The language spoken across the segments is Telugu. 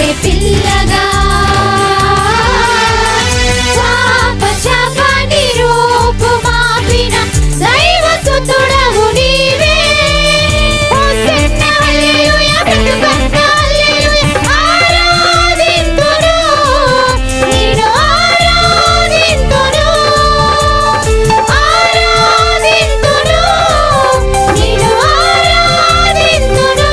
గొర్రె పిల్లగా చాపని రూపు మాపిన దైవ సుతుడవు నీవే. హోసన్నా హల్లెలూయా బ్రతుకన్నా హల్లెలూయా ఆరాధింతును నిన్ను ఆరాధింతును ఆరాధింతును నిన్ను ఆరాధింతును.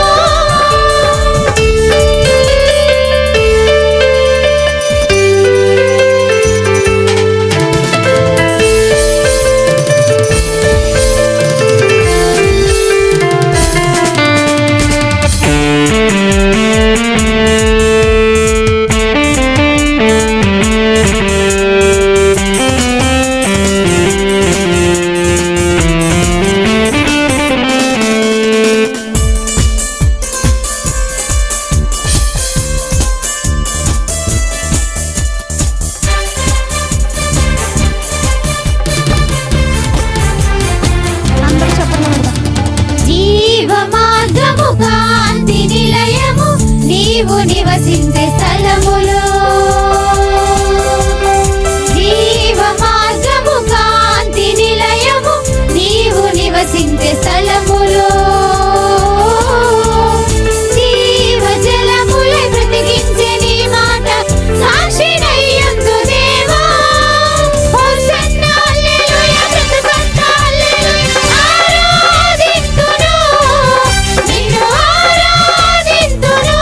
జీవమార్గము కాంతి నిలయము నీవు నివసించే స్థలములో. జీవమార్గము కాంతి నిలయము నీవు నివసించే స్థలములో. జీవజలములై బ్రతికించే నీ మాట సాక్షినయ్యుందు దేవా. హోసన్నా హల్లెలూయా బ్రతుకన్నా హల్లెలూయా ఆరాధింతును నిన్ను ఆరాధింతును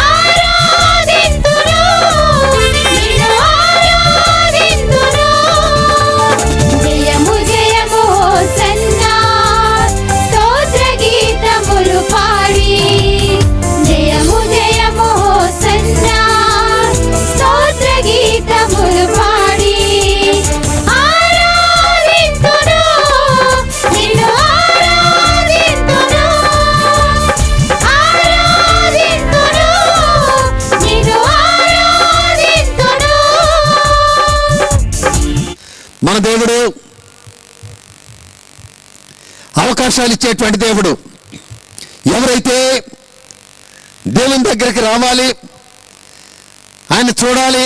ఆరాధింతును నిన్ను ఆరాధింతును. జయము జయము హోసన్నా స్తోత్ర గీతములు పాడి. జయము జయము హోసన్నా స్తోత్ర గీతములు పాడి. ఆరాధింతును నిన్ను ఆరాధింతును ఆరాధింతును నిన్ను ఆరాధింతును. మన దేవుడు అవకాశాలు ఇచ్చేటువంటి దేవుడు. ఎవరైతే దేవుని దగ్గరికి రావాలి, ఆయన చూడాలి,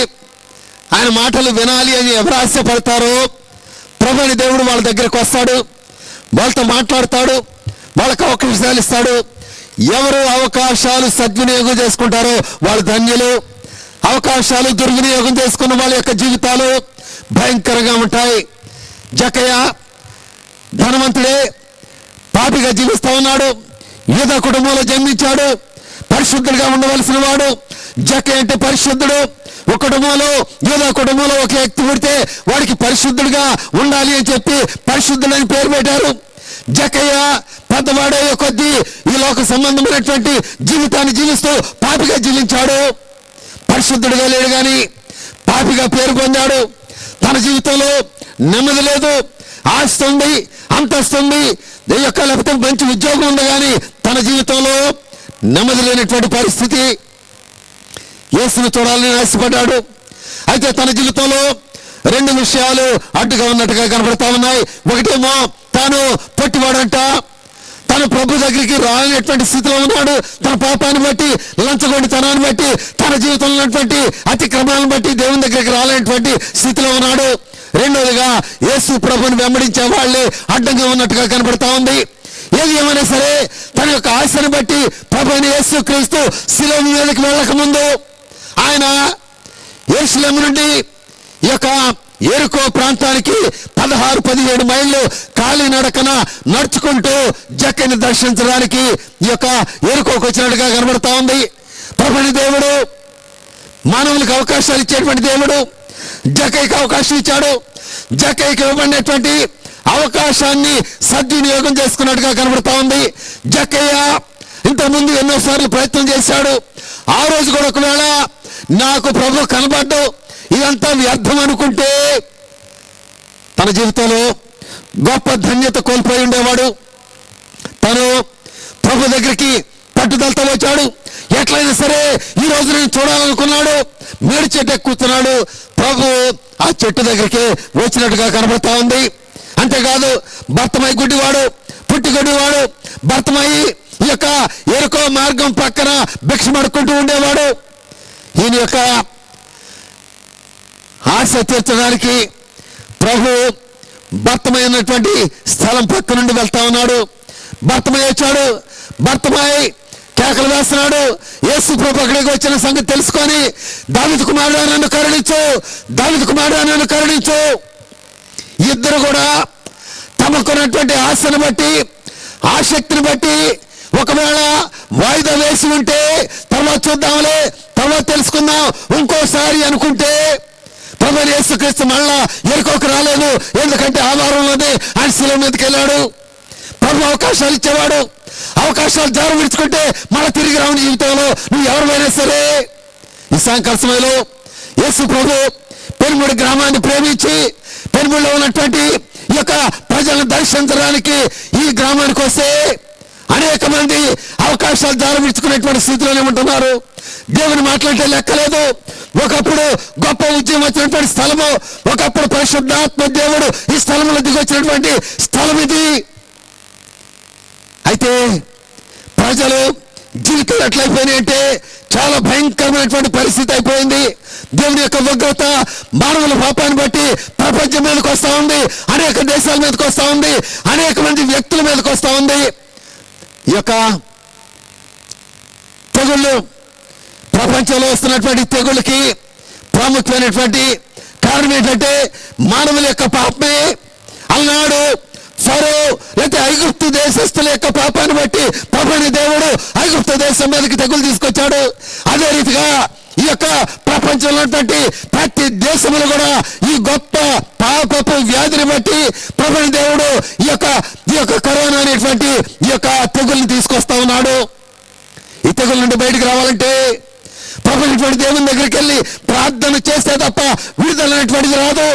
ఆయన మాటలు వినాలి అని ఎవరు ఆశపడతారో ప్రభుని దేవుడు వాళ్ళ దగ్గరికి వస్తాడు, వాళ్ళతో మాట్లాడతాడు, వాళ్ళకు అవకాశాలు ఇస్తాడు. ఎవరు అవకాశాలు సద్వినియోగం చేసుకుంటారో వాళ్ళు ధన్యులు. అవకాశాలు దుర్వినియోగం చేసుకున్న వాళ్ళ యొక్క జీవితాలు భయంకరంగా ఉంటాయి. జకయ్య ధనవంతుడే, పాపిగా జీవిస్తూ ఉన్నాడు. యూదా కుటుంబంలో జన్మించాడు, పరిశుద్ధుడిగా ఉండవలసిన వాడు. జకయ్య అంటే పరిశుద్ధుడు. ఒక కుటుంబంలో యూదా కుటుంబంలో ఒక వ్యక్తి పుడితే వాడికి పరిశుద్ధుడిగా ఉండాలి అని చెప్పి పరిశుద్ధుడని పేరు పెట్టారు. జకయ్య పెద్దవాడే కొద్దీ ఈ లోక సంబంధమైనటువంటి జీవితాన్ని జీవిస్తూ పాపిగా జీవించాడు. పరిశుద్ధుడిగా లేడు కానీ పాపిగా పేరు పొందాడు. తన జీవితంలో నెమ్మది లేదు. ఆస్తి ఉంది, అంతస్తు ఉంది, లేకపోతే మంచి ఉద్యోగం ఉంది, కానీ తన జీవితంలో నెమ్మది లేనటువంటి పరిస్థితి. యేసును చూడాలని ఆశపడ్డాడు. అయితే తన జీవితంలో రెండు విషయాలు అడ్డుగా ఉన్నట్టుగా కనబడతా ఉన్నాయి. ఒకటేమో తాను పొట్టివాడంట, తను ప్రభు దగ్గరికి రానటువంటి స్థితిలో ఉన్నాడు. తన పాపాన్ని బట్టి, లంచగొండితనాన్ని బట్టి, తన జీవితంలో ఉన్నటువంటి అతిక్రమాలను బట్టి దేవుని దగ్గరికి రాలేనటువంటి స్థితిలో ఉన్నాడు. రెండోదిగా యేసు ప్రభుని వెంబడించే వాళ్ళే అడ్డంగా ఉన్నట్టుగా కనబడతా ఉంది. ఏది ఏమైనా సరే తన యొక్క ఆశను బట్టి ప్రభువైన యేసు క్రీస్తు శిలువ మీదకి వెళ్ళక ముందు ఆయన యెరూషలేము నుండి ఈ యొక్క యెరికో ప్రాంతానికి 16-17 మైళ్ళు కాలినడకన నడుచుకుంటూ జక్కని దర్శించడానికి ఈ యొక్క యెరికోకు వచ్చినట్టుగా కనబడతా ఉంది. ప్రభువైన దేవుడు మానవులకు అవకాశాలు ఇచ్చేటువంటి దేవుడు. జక్కయ్యకి అవకాశం ఇచ్చాడు. జక్కయ్యకి ఇవ్వబడినటువంటి అవకాశాన్ని సద్వినియోగం చేసుకున్నట్టుగా కనబడతా ఉంది. జక్కయ్య ఇంతకుముందు ఎన్నోసార్లు ప్రయత్నం చేశాడు. ఆ రోజు కూడా ఒకవేళ నాకు ప్రభు కనబడ్డు ఇదంతా వ్యర్థం అనుకుంటే తన జీవితంలో గొప్ప ధన్యత కోల్పోయి ఉండేవాడు. తను ప్రభు దగ్గరికి పట్టుదలతో వచ్చాడు. ఎట్లయినా సరే ఈ రోజు నేను చూడాలనుకున్నాడు. మేడి చెట్టు ఎక్కుతున్నాడు. ప్రభు ఆ చెట్టు దగ్గరికి వచ్చినట్టుగా కనబడతా ఉంది. అంతేకాదు భర్తమై గుడ్డివాడు, పుట్టి గుడ్డివాడు. భర్తమై ఈ యొక్క యెరికో మార్గం పక్కన భిక్షం అడుక్కుంటూ ఉండేవాడు. ఈయన యొక్క ఆశ తీర్చడానికి ప్రభు భర్తమైనటువంటి స్థలం పక్క నుండి వెళ్తా ఉన్నాడు. భర్తమై వచ్చాడు. భర్తమై కేకలు వేస్తున్నాడు. యేసు ప్రభు అక్కడికి వచ్చిన సంగతి తెలుసుకొని, దావీదు కుమారుడా నన్ను కరుణించు, దావీదు కుమారుడా నన్ను కరుణించు. ఇద్దరు కూడా తమకున్నటువంటి ఆశను బట్టి, ఆసక్తిని బట్టి, ఒకవేళ వాయిదా వేసి ఉంటే తర్వాత చూద్దాంలే, తర్వాత తెలుసుకుందాం, ఇంకోసారి అనుకుంటే ప్రభు యేసుక్రీస్తు మళ్ళా ఎరుకోకు రాలేదు. ఎందుకంటే ఆధారంలోనే ఆయన శిలువ మీదకి వెళ్ళాడు. ప్రభు అవకాశాలు ఇచ్చేవాడు. అవకాశాలు జారు విడుచుకుంటే మళ్ళీ తిరిగి రావుని జీవితంలో నువ్వు ఎవరిమైనా సరే. ఈ సాయంకాల సమయంలో యేసు ప్రభు పెనుముడి గ్రామాన్ని ప్రేమించి పెనుముడిలో ఉన్నటువంటి ఈ యొక్క ప్రజలను దర్శించడానికి ఈ గ్రామానికి వస్తే అనేక మంది అవకాశాలు జారు విడుచుకునేటువంటి స్థితిలోనే ఉంటున్నారు. దేవుని మాట్లాడితే లెక్కలేదు. ఒకప్పుడు గొప్ప ఉద్యమం వచ్చినటువంటి స్థలము, ఒకప్పుడు పరిశుద్ధాత్మ దేవుడు ఈ స్థలంలో దిగి వచ్చినటువంటి స్థలం ఇది. అయితే ప్రజలు జీవితాలు ఎట్లయిపోయినాయంటే చాలా భయంకరమైనటువంటి పరిస్థితి అయిపోయింది. దేవుని యొక్క ఉగ్రత మానవుల పాపాన్ని బట్టి ప్రపంచం మీదకి వస్తూ ఉంది, అనేక దేశాల మీదకి వస్తూ ఉంది, అనేక మంది వ్యక్తుల మీదకి వస్తూ ఉంది. ఈ యొక్క తెగుళ్ళు, ప్రపంచంలో వస్తున్నటువంటి తెగుళ్ళకి ప్రాముఖ్యమైనటువంటి కారణం ఏంటంటే మానవుల యొక్క పాపమే. అలనాడు ఫరో లేకపోతే ఐగుప్తు దేశస్తుల యొక్క పాపాన్ని బట్టి ప్రభుని దేవుడు ఐగుప్తు దేశం మీదకి తెగులు తీసుకొచ్చాడు. అదే రీతిగా ఈ యొక్క ప్రపంచంలో ఉన్నటువంటి ప్రతి దేశంలో కూడా ఈ గొప్ప పాపపు వ్యాధిని బట్టి ప్రభుని దేవుడు ఈ యొక్క కరోనా అనేటువంటి ఈ యొక్క తెగుల్ని తీసుకొస్తా ఉన్నాడు. ఈ తెగుల నుండి బయటికి రావాలంటే ప్రభుత్వ దేవుని దగ్గరికి వెళ్ళి ప్రార్థన చేస్తే తప్ప విడుదల అనేటువంటిది రాదు.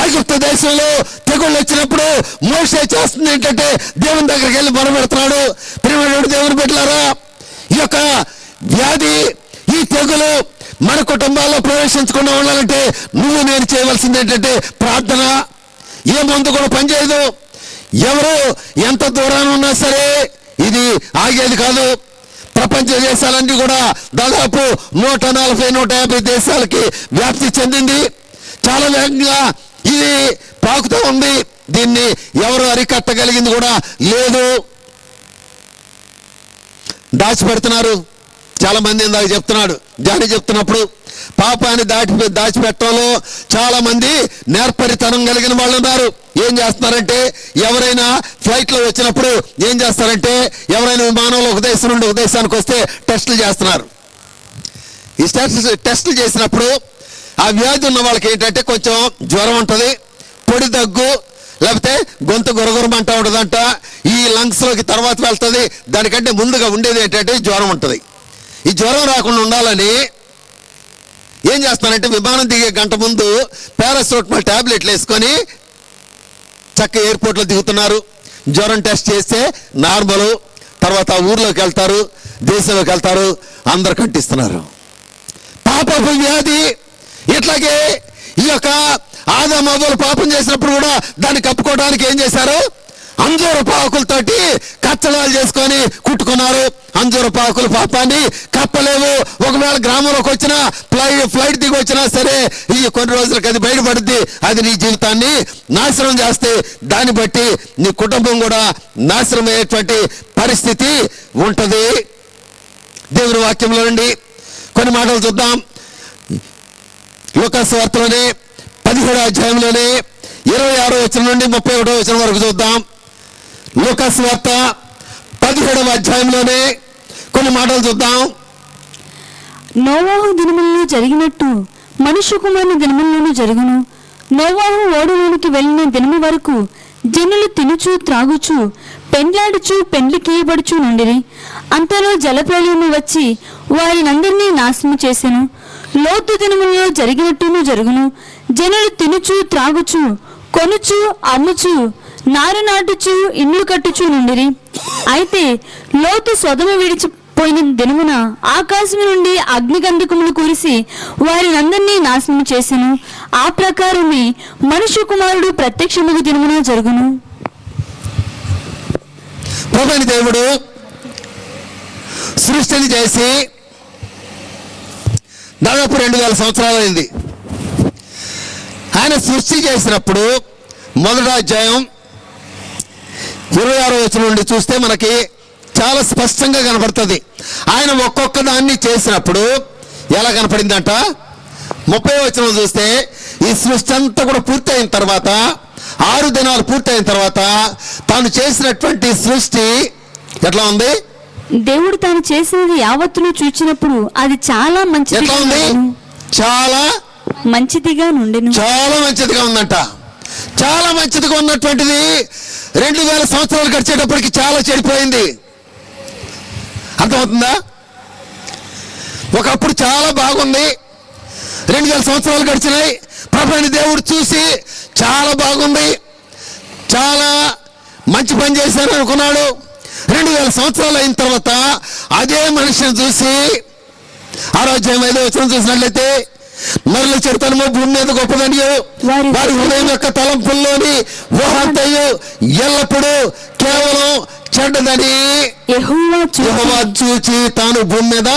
ఐగుప్తు దేశంలో తెగుళ్ళు వచ్చినప్పుడు మోషే చేస్తుంది ఏంటంటే దేవుని దగ్గరికి వెళ్ళి మొరపెడుతున్నాడు. ప్రియమైనటువంటి దేవుని బిడ్డలారా, ఈ యొక్క వ్యాధి, ఈ తెగులు మన కుటుంబాల్లో ప్రవేశించకుండా ఉండాలంటే నువ్వు నేను చేయవలసింది ఏంటంటే ప్రార్థన. ఏ మందు కూడా పనిచేయదు. ఎవరు ఎంత దూరాన్ని ఉన్నా సరే ఇది ఆగేది కాదు. ప్రపంచ దేశాలన్నీ కూడా దాదాపు 140-150 దేశాలకి వ్యాప్తి చెందింది. చాలా వేగంగా ఇది పాకుతూ ఉంది. దీన్ని ఎవరు అరికట్టగలిగింది కూడా లేదు. దాచిపెడుతున్నారు చాలా మంది. ఇందాక చెప్తున్నాడు జాని చెప్తున్నప్పుడు పాపాన్ని దాచిపెట్టడంలో చాలా మంది నేర్పరితనం కలిగిన వాళ్ళు ఉన్నారు. ఏం చేస్తున్నారంటే ఎవరైనా ఫ్లైట్లో వచ్చినప్పుడు ఏం చేస్తారంటే ఎవరైనా విమానంలో ఒక దేశం నుండి ఒక దేశానికి వస్తే టెస్టులు చేస్తున్నారు. ఈ టెస్టులు చేసినప్పుడు ఆ వ్యాధి ఉన్న వాళ్ళకి ఏంటంటే కొంచెం జ్వరం ఉంటుంది, పొడి దగ్గు, లేకపోతే గొంతు గురగురమంటా ఉంటుందంట. ఈ లంగ్స్లోకి తర్వాత వెళ్తుంది. దానికంటే ముందుగా ఉండేది ఏంటంటే జ్వరం ఉంటుంది. ఈ జ్వరం రాకుండా ఉండాలని ఏం చేస్తానంటే విమానం దిగే గంట ముందు పారాసెటమాల్ టాబ్లెట్లు వేసుకొని చక్క ఎయిర్పోర్ట్లో దిగుతున్నారు. జ్వరం టెస్ట్ చేస్తే నార్మల్. తర్వాత ఊర్లోకి వెళ్తారు, దేశంలోకి వెళ్తారు, అందరు కంటిస్తున్నారు. పాపపు వ్యాధి. ఇట్లాగే ఈ యొక్క ఆదాము అవ్వలు పాపం చేసినప్పుడు కూడా దాన్ని కప్పుకోవడానికి ఏం చేశారు? అంజూరపు ఆకులతోటి కచ్చడాలు చేసుకొని కుట్టుకున్నారు. అంజూరపు ఆకులు పాపాన్ని కప్పలేవు. ఒకవేళ గ్రామంలోకి వచ్చినా ఫ్లైట్ దిగి వచ్చినా సరే ఈ కొన్ని రోజులకి అది బయటపడుద్ది. అది నీ జీవితాన్ని నాశనం చేస్తే దాన్ని బట్టి నీ కుటుంబం కూడా నాశనం అయ్యేటువంటి పరిస్థితి ఉంటుంది. దేవుని వాక్యంలో నుండి కొన్ని మాటలు చూద్దాం. లూకాసు వార్తలోనే 17వ అధ్యాయంలోనే 26వ వచనం నుండి 31వ వచనం వరకు చూద్దాం. లూకాసు వార్త 17వ అధ్యాయంలోనే కొన్ని మాటలు చూద్దాం. నోవాహు దినములలో జరిగినట్టు మనుష్య కుమారుని దినముల్లోనూ జరుగును. నోవాహు ఓడలోనికి వెళ్ళిన దినము వరకు జనులు తినుచు త్రాగుచు పెండ్లాడుచు పెండ్లి కేయబడుచు నుండిరి. అంతలో జలప్రళయము వచ్చి వారినందరినీ నాశనం చేసెను. లోతు దినములలో జరిగినట్టును జరుగును. జనులు తినుచు త్రాగుచు కొనుచు అమ్ముచు నారు నాటుచు ఇండ్లు కట్టుచు నుండిరి. అయితే లోతు సొదమ విడిచిపోయిన దినమున ఆకాశం నుండి అగ్నిగంధకములు కురిసి వారినందరినీ నాశనం చేసెను. ఆ ప్రకారమే మనుష్య కుమారుడు ప్రత్యక్షముగు దినమున జరుగును. ప్రభువైన దేవుడు సృష్టిని చేసి దాదాపు 2000 సంవత్సరాలు అయింది. ఆయన సృష్టి చేసినప్పుడు మొదటి అధ్యాయం 26వ వచనం నుండి చూస్తే మనకి చాలా స్పష్టంగా కనపడుతుంది. ఆయన ఒక్కొక్క దాన్ని చేసినప్పుడు ఎలా కనపడిందంట. 30వ వచనం చూస్తే ఈ సృష్టి అంతా కూడా పూర్తయిన తర్వాత 6 దినాలు పూర్తయిన తర్వాత తాను చేసినటువంటి సృష్టి ఎట్లా ఉంది? దేవుడు తాను చేసినది యావత్తును చూచినప్పుడు అది చాలా ఎట్లా ఉంది? చాలా మంచిదిగా నుండెను. చాలా మంచిదిగా ఉందంట. చాలా మంచిదిగా ఉన్నటువంటిది 2000 సంవత్సరాలు గడిచేటప్పటికి చాలా చెడిపోయింది. అర్థమవుతుందా? ఒకప్పుడు చాలా బాగుంది, 2000 సంవత్సరాలు గడిచినాయి, ప్రభుని దేవుడు చూసి చాలా బాగుంది, చాలా మంచి పని చేశాను అనుకున్నాడు. 2000 సంవత్సరాలు అయిన తర్వాత అదే మనిషిని చూసి 6వ అధ్యాయం 5వ వచనం చూసినట్లయితే నరుల చెడుతనము భూమి మీద గొప్పదని వారి హృదయం యొక్క తలంపుల్లోని ఊహంతయు ఎల్లప్పుడూ కేవలం చెడ్డదని యెహోవా చూచి తాను భూమి మీద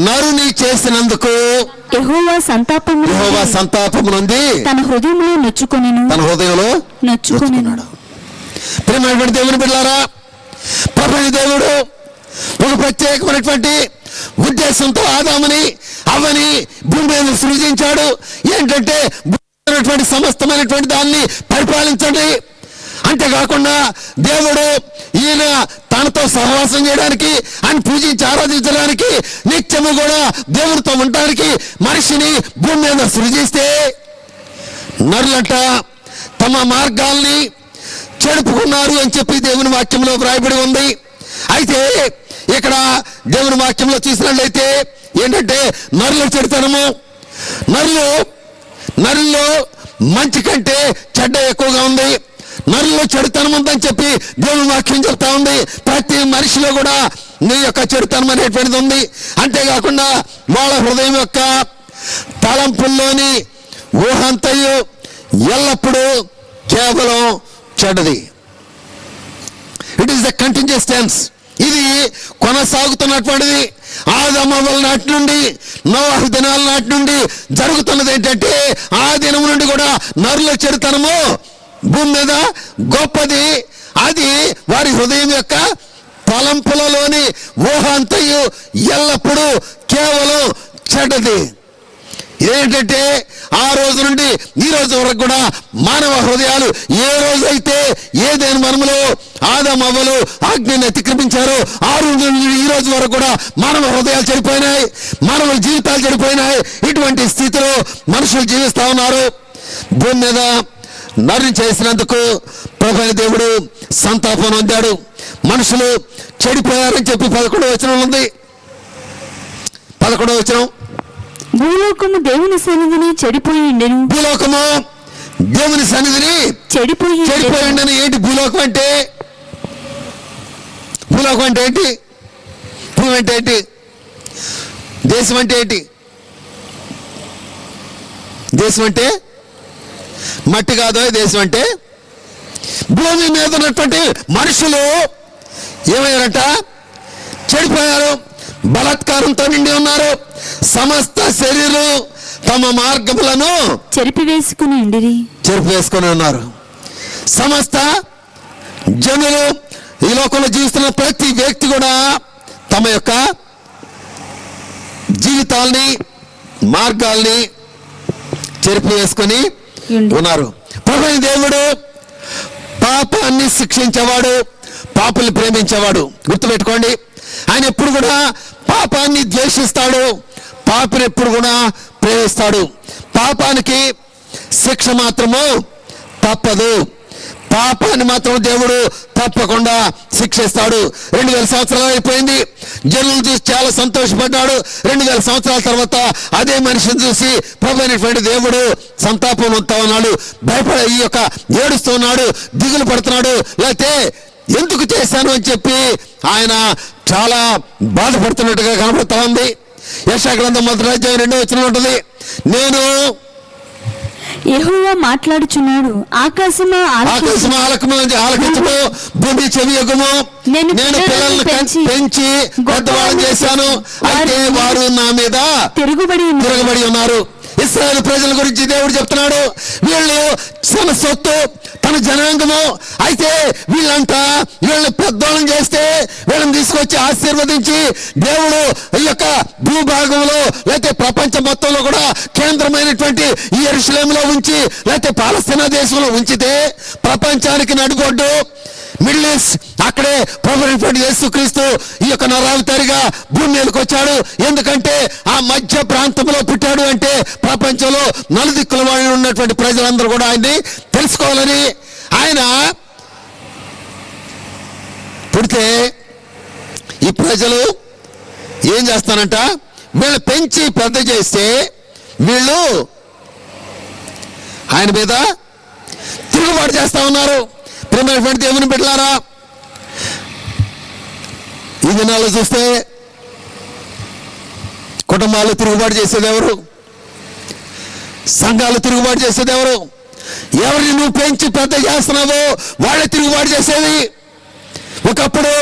నరుని చేసినందుకు యెహోవా సంతాపము నుండి తన హృదయంలో నొచ్చుకొనెను. ప్రియమైనటువంటి దేవుని బిడ్డలారా, ప్రభుని దేవుడు ఒక ప్రత్యేకమైనటువంటి ఉద్దేశంతో ఆదాముని అవ్వని భూమి మీద సృజించాడు. ఏంటంటే భూమి సమస్తమైనటువంటి దాన్ని పరిపాలించండి. అంతేకాకుండా దేవుడు ఈయన తనతో సహవాసం చేయడానికి, ఆయన పూజించి ఆరాధించడానికి, నిత్యము కూడా దేవుడితో ఉండడానికి మనిషిని భూమి మీద సృజిస్తే నరులంట తమ మార్గాల్ని చెడుపుకున్నారు అని చెప్పి దేవుని వాక్యంలో వ్రాయబడి ఉంది. అయితే ఇక్కడ దేవుని వాక్యంలో చూసినట్లయితే ఏంటంటే నరుల చెడుతనము, నరుల్లో మంచి కంటే చెడ్డ ఎక్కువగా ఉంది. నరుల్లో చెడుతనం ఉందని చెప్పి దేవుని వాక్యం చెప్తా ఉంది. ప్రతి మనిషిలో కూడా నీ యొక్క చెడుతనం అనేటువంటిది ఉంది. అంతేకాకుండా వాళ్ళ హృదయం యొక్క తలంపుల్లోని ఊహంతయు ఎల్లప్పుడూ కేవలం చెడ్డది. It is the continuous tense. ఇది కొనసాగుతున్నటువంటిది. ఆదమవ్వల నాటి నుండి నోవహు దినాల నాటి నుండి జరుగుతున్నది ఏంటంటే ఆ దినం నుండి కూడా నరుల చెడుతనము భూమి మీద గొప్పది. అది వారి హృదయం యొక్క తలంపులలోని ఊహంతయు ఎల్లప్పుడూ కేవలం చెడ్డది. ఏంటంటే ఆ రోజు నుండి ఈ రోజు వరకు కూడా మానవ హృదయాలు ఏ రోజైతే ఏదైనా మనములో ఆదమవ్వలు ఆజ్ఞని అతిక్రమించారో ఆ రోజు నుండి ఈ రోజు వరకు కూడా మానవ హృదయాలు చెడిపోయినాయి, మానవ జీవితాలు చెడిపోయినాయి. ఇటువంటి స్థితిలో మనుషులు జీవిస్తా ఉన్నారు. భూమి మీద నరుని చేసినందుకు ప్రభువైన దేవుడు సంతాపం పొందాడు. మనుషులు చెడిపోయారని చెప్పి 11వ వచనం ఉంది. 11వ వచనం, భూలోకము దేవుని సన్నిధిని చెడిపోయి ఉండెను. భూలోకము దేవుని సన్నిధిని చెడిపోయి ఉండని. ఏంటి భూలోకం అంటే? భూలోకం అంటే ఏంటి? భూమి అంటే ఏంటి? దేశం అంటే ఏంటి? దేశం అంటే మట్టి కాదు. దేశం అంటే భూమి మీద ఉన్నటువంటి మనుషులు ఏమయ్యారంట? చెడిపోయారు, బలాత్కారంతో నిండి ఉన్నారు. సమస్త శరీరం తమ మార్గములను చెరిపివేసుకుని ఉన్నారు. సమస్త జనులు ఈ లోకంలో జీవిస్తున్న ప్రతి వ్యక్తి కూడా తమ యొక్క జీవితాల్ని మార్గాల్ని చెరిపివేసుకొని ఉన్నారు. ప్రభువైన దేవుడు పాపాన్ని శిక్షించేవాడు, పాపుల్ని ప్రేమించేవాడు. గుర్తుపెట్టుకోండి, ఆయన ఎప్పుడు కూడా పాపాన్ని ద్వేషిస్తాడు, పాపిని ఎప్పుడు కూడా ప్రేమిస్తాడు. పాపానికి శిక్ష మాత్రము తప్పదు. పాపాన్ని మాత్రం దేవుడు తప్పకుండా శిక్షిస్తాడు. 2000 సంవత్సరాలు అయిపోయింది. జనులు చూసి చాలా సంతోషపడ్డాడు. 2000 సంవత్సరాల తర్వాత అదే మనిషిని చూసి ప్రభువైనటువంటి దేవుడు సంతాపం పొందుతా ఉన్నాడు, ఈ యొక్క ఏడుస్తూ ఉన్నాడు, దిగులు పడుతున్నాడు. లేకపోతే ఎందుకు చేశాను అని చెప్పి ఆయన చాలా బాధపడుతున్నట్టుగా కనబడుతూ ఉంది. యెషయా గ్రంథం 1వ అధ్యాయం 2వ వచనం ఉంటుంది, నేను యెహోవా మాట్లాడుచున్నాడు, ఆకాశమా ఆలకించు. ఆకాశము ఆలకించుము, భూమి చెవియొగ్గుము. నేను నేను పిల్లలను పెంచి పెద్దవాళ్ళని చేశాను, అయితే వారు నా మీద తిరుగుబడి ఉన్నారు. ఇశ్రాయేలు ప్రజల గురించి దేవుడు చెప్తున్నాడు, వీళ్ళు తన సొత్తు, తన జనాంగము. అయితే వీళ్ళని పెద్దోళ్ళని చేస్తే వీళ్ళని తీసుకొచ్చి ఆశీర్వదించి దేవుడు ఈ యొక్క భూభాగంలో లేకపోతే ప్రపంచ మొత్తంలో కూడా కేంద్రమైనటువంటి ఈ యెరూషలేములో ఉంచి లేకపోతే పాలస్తీనా దేశంలో ఉంచితే ప్రపంచానికి నడిబొడ్డు మిడిల్ ఈస్ట్, అక్కడే ప్రభువైనటువంటి యేసుక్రీస్తు ఈ యొక్క నరావతారిగా భూమి మీదకి వచ్చాడు. ఎందుకంటే ఆ మధ్య ప్రాంతంలో పుట్టాడు అంటే ప్రపంచంలో నలుదిక్కుల వాడి ఉన్నటువంటి ప్రజలందరూ కూడా ఆయన్ని తెలుసుకోవాలని. ఆయన పుడితే ఈ ప్రజలు ఏం చేస్తానంట, వీళ్ళు పెంచి పెద్ద చేస్తే వీళ్ళు ఆయన మీద తిరుగుబాటు చేస్తా ఉన్నారు. ప్రియమైనటువంటి దేవుని బిడ్డలారా, ఈ దినాల్లో చూస్తే కుటుంబాలు తిరుగుబాటు చేసేది ఎవరు? సంఘాలు తిరుగుబాటు చేసేది ఎవరు? ఎవరిని నువ్వు పెంచి పెద్ద చేస్తున్నావో వాళ్ళే తిరుగుబాటు చేసేది. ఒకప్పుడు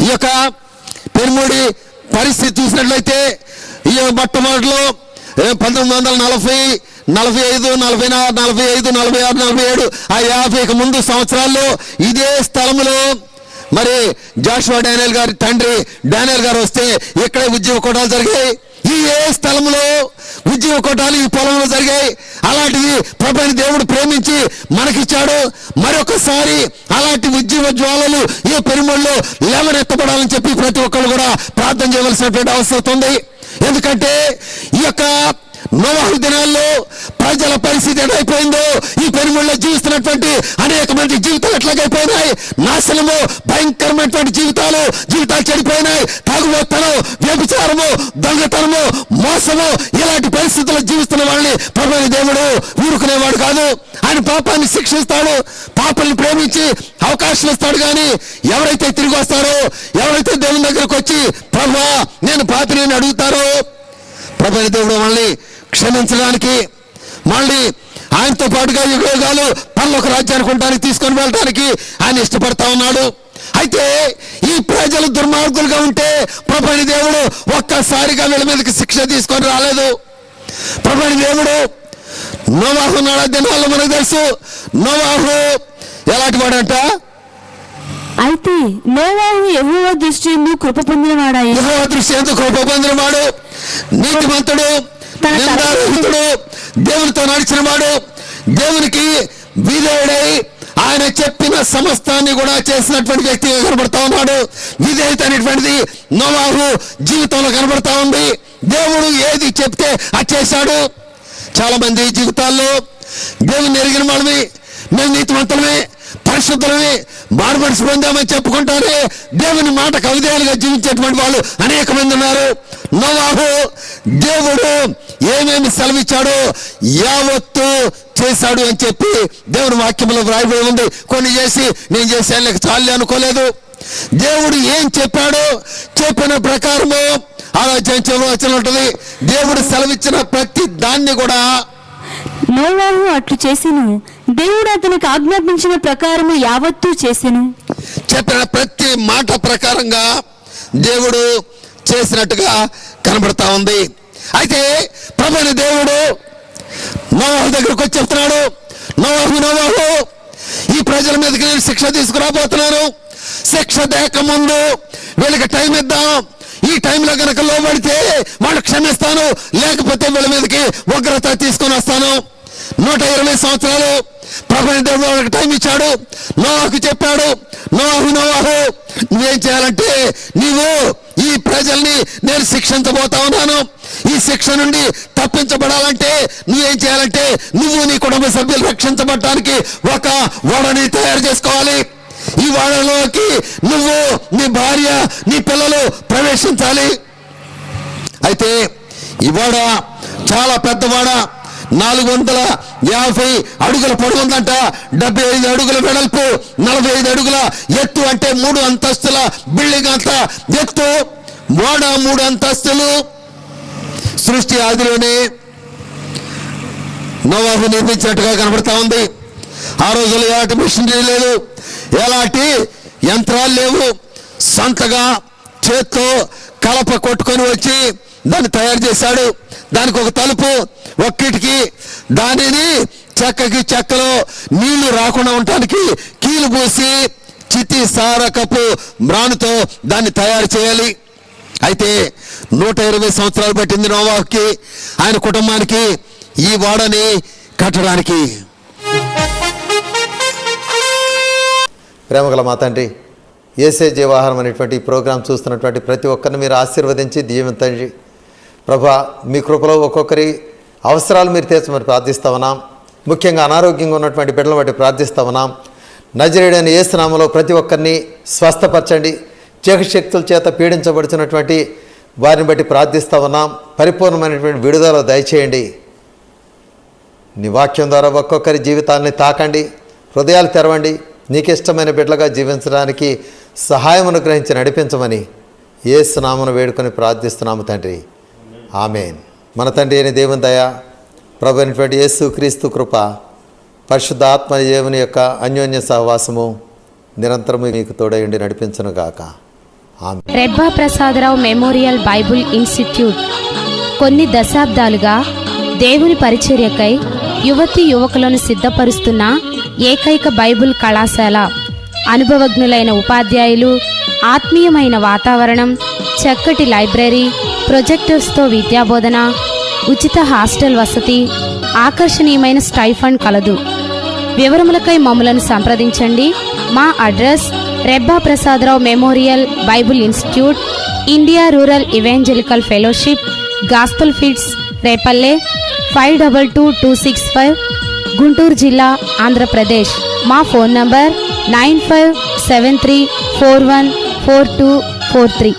ఈ యొక్క పెరుమూడి పరిస్థితి చూసినట్లయితే ఈ మొట్టమొదటిలో 1940, 45, 44, 45, 46, 47 ఆ 50కి ముందు సంవత్సరాల్లో ఇదే స్థలంలో మరి జాషువా డానియల్ గారి తండ్రి డానియల్ గారు వస్తే ఇక్కడే ఉద్యోగ కోటాలు జరిగాయి. ఈ ఏ స్థలంలో ఉద్యోగ కోటాలు ఈ పొలంలో జరిగాయి. అలాంటివి ప్రభువైన దేవుడు ప్రేమించి మనకిచ్చాడు. మరొకసారి అలాంటి ఉద్యోగ జ్వాలలు ఈ పెరుమళ్ళలో లేవనెత్తబడాలని చెప్పి ప్రతి ఒక్కరు కూడా ప్రార్థన చేయవలసినటువంటి అవసరం ఉంది. ఎందుకంటే ఈ యొక్క నోవాహు దినాల్లో ప్రజల పరిస్థితి ఎట్లయిపోయిందో, ఈ పెరుమళ్ళలో జీవిస్తున్నటువంటి అనేక మంది జీవితాలు ఎట్లాగైపోయినాయి. నాశనము, భయంకరమైనటువంటి జీవితాలు చెడిపోయినాయి. తాగుబోతనం, వ్యభిచారము, దొంగతనము, మోసము, ఇలాంటి పరిస్థితుల్లో జీవిస్తున్న వాళ్ళని ప్రభువైన దేవుడు ఊరుకునేవాడు కాదు. ఆయన పాపాన్ని శిక్షిస్తాడు, పాపాలను ప్రేమించి అవకాశం ఇస్తాడు. కానీ ఎవరైతే తిరిగి వస్తారో, ఎవరైతే దేవుని దగ్గరకు వచ్చి ప్రభువా నేను పాపిని అని అడుగుతారో, ప్రభువైన దేవుడు మనల్ని క్షమించడానికి, మళ్ళీ ఆయనతో పాటుగా యుగాలు పరలోక రాజ్యానికి ఉండడానికి తీసుకొని వెళ్ళడానికి ఆయన ఇష్టపడతా ఉన్నాడు. అయితే ఈ ప్రజలు దుర్మార్గులుగా ఉంటే ప్రభువైన దేవుడు ఒక్కసారిగా వీళ్ళ మీదకి శిక్ష తీసుకొని రాలేదు. ప్రభువైన దేవుడు నోవాహు దినాల్లో మనకు తెలుసు. నోవాహు ఎలాంటి వాడంట? అయితే నోవాహు యెహోవా దృష్టి యందు కృప పొందినవాడాయి. యెహోవా దృష్టి యందు కృప పొందినవాడు, నీతిమంతుడు, నిందారహితుడు, దేవునితో నడిచిన వాడు, దేవునికి విధేయుడై ఆయన చెప్పిన సమస్తాన్ని కూడా చేసినటువంటి వ్యక్తిగా కనబడతా ఉన్నాడు. విధేయత అనేటువంటిది నోవాహు జీవితంలో కనబడతా ఉంది. దేవుడు ఏది చెప్తే అది చేశాడు. చాలా మంది జీవితాల్లో దేవుని ఎరిగిన వాళ్ళని, మేము నీతిమంతులమే, పరిశుద్ధులమే, మారుమనసు పొందామని చెప్పుకుంటారే దేవుని మాట కవిదేలుగా జీవించేటువంటి వాళ్ళు అనేక మంది ఉన్నారు. నోవాహు దేవుడు ఏమేమి సెలవిచ్చాడో యావత్తు చేశాడు అని చెప్పి దేవుని వాక్యంలో వ్రాయబడి ఉంది. కొన్ని చేసి నేను చేశాను చాలే అనుకోలేదు. దేవుడు ఏం చెప్పాడో చెప్పిన ప్రకారము ఆలోచించవలసి ఉంటుంది. దేవుడు సెలవిచ్చిన ప్రతి దాన్ని కూడా నోవాహు అట్లు చేసెను, దేవుడు అతనికి ఆజ్ఞాపించిన ప్రకారము యావత్తూ చేసెను. చెప్పిన ప్రతి మాట ప్రకారంగా దేవుడు చేసినట్టుగా కనబడతా ఉంది. అయితే ప్రభువైన దేవుడు నోవాహు దగ్గరకు వచ్చి చెప్తున్నాడు, నోవాహు ఈ ప్రజల మీదకి నేను శిక్ష తీసుకురాబోతున్నాను. శిక్ష దేక ముందు వీళ్ళకి టైం ఇద్దాం. ఈ టైంలో కనుక లోబడితే వాళ్ళు క్షమిస్తాను, లేకపోతే వీళ్ళ మీదకి ఉగ్రత తీసుకొని వస్తాను. 120 సంవత్సరాలు ప్రభువైన దేవుడు వాళ్ళకి టైం ఇచ్చాడు. నోవాహుకు చెప్పాడు, నోవాహు నువ్వేం చేయాలంటే నీవు ఈ ప్రజల్ని నేను శిక్షించబోతా ఉన్నాను. ఈ శిక్ష నుండి తప్పించబడాలంటే నువ్వేం చేయాలంటే నువ్వు నీ కుటుంబ సభ్యులు రక్షించబడటానికి ఒక ఓడని తయారు చేసుకోవాలి. ఈ ఓడలోకి నువ్వు, నీ భార్య, నీ పిల్లలు ప్రవేశించాలి. అయితే ఈ ఓడ చాలా పెద్ద ఓడ, 450 అడుగుల పొడవు ఉందంట, 75 అడుగుల వెడల్పు, 45 అడుగుల ఎత్తు. అంటే 3 అంతస్తుల బిల్డింగ్ అంత ఎత్తు ఓడ, 3 అంతస్తులు. సృష్టి ఆదిలోనే నోవాహు నిర్మించినట్టుగా కనబడతా ఉంది. ఆ రోజుల్లో ఎలాంటి మిషనరీ లేదు, ఎలాంటి యంత్రాలు లేవు. సొంతగా చేత్తో కలప కొట్టుకొని వచ్చి దాన్ని తయారు చేశాడు. దానికి ఒక తలుపు, ఒక కిటికీ, దానిని చెక్కలో నీళ్లు రాకుండా ఉండటానికి కీలు పూసి చితి సారకపు మ్రానుతో దాన్ని తయారు చేయాలి. అయితే 120 సంవత్సరాలు పట్టింది నోవాహుకి, ఆయన కుటుంబానికి ఈ ఓడని కట్టడానికి. ప్రేమగల మా తండ్రి, యేసే జీవాహారం అనేటువంటి ఈ ప్రోగ్రాం చూస్తున్నటువంటి ప్రతి ఒక్కరిని మీరు ఆశీర్వదించి దీవించండి ప్రభా. మీ కృపలో ఒక్కొక్కరి అవసరాలు మీరు తీర్చమని ప్రార్థిస్తా ఉన్నాం. ముఖ్యంగా అనారోగ్యంగా ఉన్నటువంటి బిడ్డలను బట్టి ప్రార్థిస్తా ఉన్నాం. నజరేయుడైన యేసు నామములో ప్రతి ఒక్కరిని స్వస్థపరచండి. చీకశక్తుల చేత పీడించబడుతున్నటువంటి వారిని బట్టి ప్రార్థిస్తా ఉన్నాం. పరిపూర్ణమైనటువంటి విడుదల దయచేయండి. నీ వాక్యం ద్వారా ఒక్కొక్కరి జీవితాలని తాకండి, హృదయాలు తెరవండి. నీకు ఇష్టమైన బిడ్డలుగా జీవించడానికి సహాయం అనుగ్రహించి నడిపించమని యేసు నామమున వేడుకొని ప్రార్థిస్తున్నాము తండ్రి, ఆమేన్. మన తండ్రి అయిన దేవుని దయ, ప్రభు అయినటువంటి యేసు క్రీస్తు కృప, పరిశుద్ధ ఆత్మ దేవుని యొక్క అన్యోన్య సహవాసము నిరంతరము మీకు తోడయుండి నడిపించునుగాక, amen. Rebba Prasadarao memorial Bible institute కొన్ని దశాబ్దాలుగా దేవుని పరిచర్యకై యువతీ యువకులను సిద్ధపరుస్తున్న ఏకైక బైబుల్ కళాశాల. అనుభవజ్ఞులైన ఉపాధ్యాయులు, ఆత్మీయమైన వాతావరణం, చక్కటి లైబ్రరీ, ప్రొజెక్టర్స్తో విద్యాబోధన, ఉచిత హాస్టల్ వసతి, ఆకర్షణీయమైన స్టైఫండ్ కలదు. వివరములకై మమ్మలను సంప్రదించండి. మా address Rebba Prasadarao memorial Bible institute, India rural evangelical fellowship, gospel feeds, Repalle 522265, Guntur జిల్లా, ఆంధ్రప్రదేశ్. మా phone number 9573414243.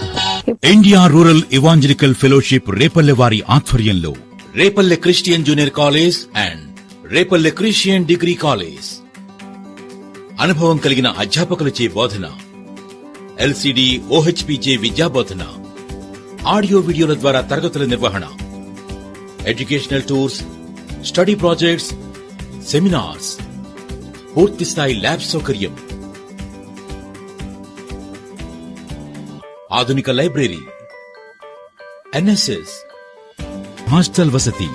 India rural evangelical fellowship Repalle వారి ఆధ్వర్యంలో Repalle Christian junior college and Repalle Christian degree college అనుభవం కలిగిన అధ్యాపకులచే బోధన, ఎల్సిడి ఓహెచ్పిచే విద్యాబోధన, ఆడియో వీడియోల ద్వారా తరగతుల నిర్వహణ, educational tours, study projects, seminars, పూర్తిస్థాయి ల్యాబ్ సౌకర్యం, ఆధునిక లైబ్రరీ, ఎన్ఎస్ఎస్, హాస్టల్ వసతి,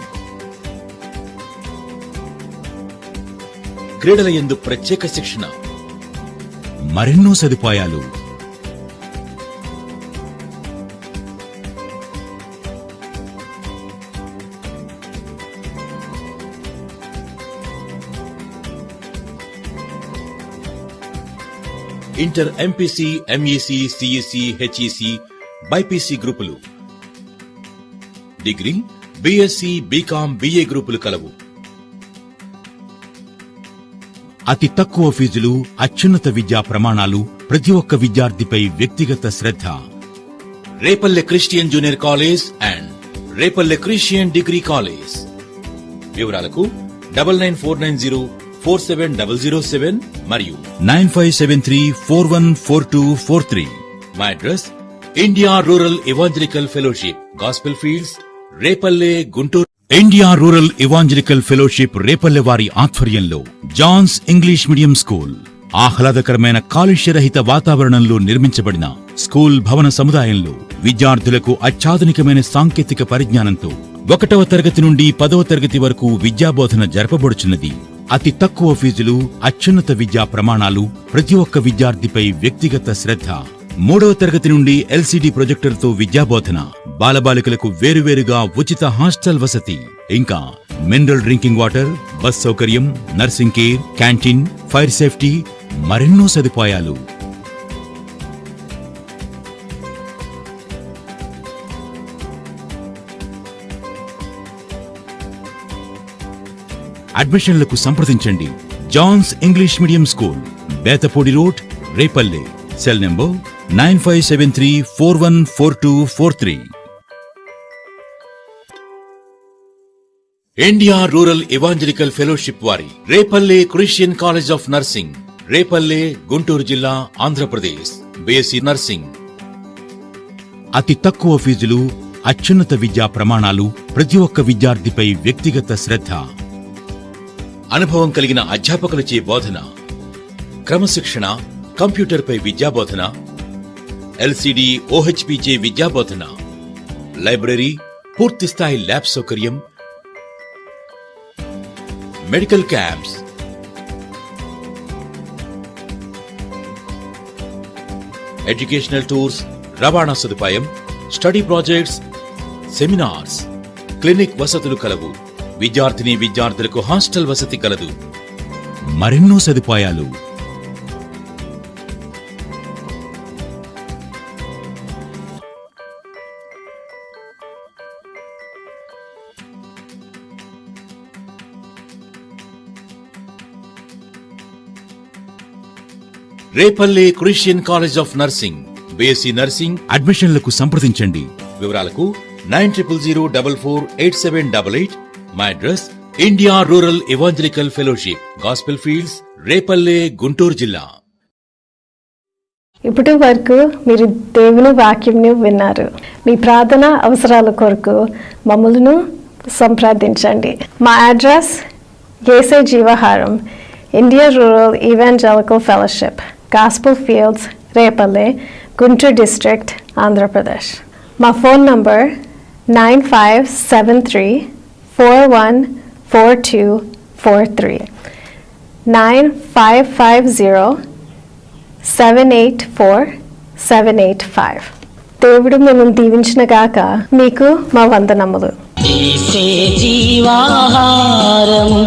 క్రీడల యందు ప్రత్యేక శిక్షణ, మరెన్నో సదుపాయాలు. Inter MPC, MEC, CEC, HEC, BiPC గ్రూపులు, డిగ్రీ, బీఎస్సీ, బీకామ్, బీఏ గ్రూపులు కలవు. అతి తక్కువ ఫీజులు, అత్యున్నత విద్యా ప్రమాణాలు, ప్రతి ఒక్క విద్యార్థిపై వ్యక్తిగత శ్రద్ధ. Repalle Christian junior college and Repalle Christian degree college. వివరాలకు 9949047007 మరియు 9573414243. మా address India rural evangelical fellowship, gospel fields, Repalle, Guntur. India rural evangelical fellowship Repalle వారి ఆధ్వర్యంలో జాన్స్ ఇంగ్లీష్ మీడియం స్కూల్ ఆహ్లాదకరమైన కాలుష్యరహిత వాతావరణంలో నిర్మించబడిన స్కూల్ భవన సముదాయంలో విద్యార్థులకు అత్యాధునికమైన సాంకేతిక పరిజ్ఞానంతో 1వ తరగతి నుండి 10వ తరగతి వరకు విద్యాబోధన జరపబడుచున్నది. అతి తక్కువ ఫీజులు, అత్యున్నత విద్యా ప్రమాణాలు, ప్రతి ఒక్క విద్యార్థిపై వ్యక్తిగత శ్రద్ధ. 3వ తరగతి నుండి ఎల్సిడి ప్రొజెక్టర్తో విద్యాబోధన, బాలబాలికలకు వేరువేరుగా ఉచిత హాస్టల్ వసతి, ఇంకా మినరల్ డ్రింకింగ్ వాటర్, బస్ సౌకర్యం, nursing care, canteen, fire safety, మరెన్నో సదుపాయాలు. అడ్మిషన్లకు సంప్రదించండి. John's English medium school, Bethapudi road, Repalle. Cell number 9573414243. India rural evangelical fellowship వారి Repalle christian college of nursing, Repalle, Guntur జిల్లా, ఆంధ్రప్రదేశ్. BSc nursing. అతి తక్కువ ఫీజులు, అత్యున్నత విద్యా ప్రమాణాలు, ప్రతి ఒక్క విద్యార్థిపై వ్యక్తిగత శ్రద్ధ. అనుభవం కలిగిన అధ్యాపకులచే బోధన, క్రమశిక్షణ, కంప్యూటర్పై విద్యాబోధన, ఎల్సిడి, ఓహెచ్పిచే విద్యాబోధన, లైబ్రరీ, పూర్తిస్థాయి ల్యాబ్ సౌకర్యం, మెడికల్ క్యాంప్స్, ఎడ్యుకేషనల్ టూర్స్, రవాణా సదుపాయం, స్టడీ ప్రాజెక్ట్స్, సెమినార్స్, క్లినిక్ వసతులు కలవు. విద్యార్థులకు హాస్టల్ వసతి కలదు. మరెన్నో సదుపాయాలు. Repalle christian college of nursing, BSc nursing అడ్మిషన్లకు సంప్రదించండి. వివరాలకు 9000448788. మా address India rural evangelical fellowship, gospel fields, Repalle, Guntur జిల్లా. ఇప్పటి వరకు మీరు దేవుని వాక్యంను విన్నారు. మీ ప్రార్థన అవసరాల కొరకు మమ్మల్ని సంప్రదించండి. మా అడ్రస్ యేసే జీవాహారం, India rural evangelical fellowship, gospel fields, Repalle, Guntur district, Andhra Pradesh. మా ఫోన్ నంబర్ 9573414243, 9550784785. దేవుడు మిమ్మల్ని దీవించిన గాక. మీకు మా వందనములు. జీవాహారము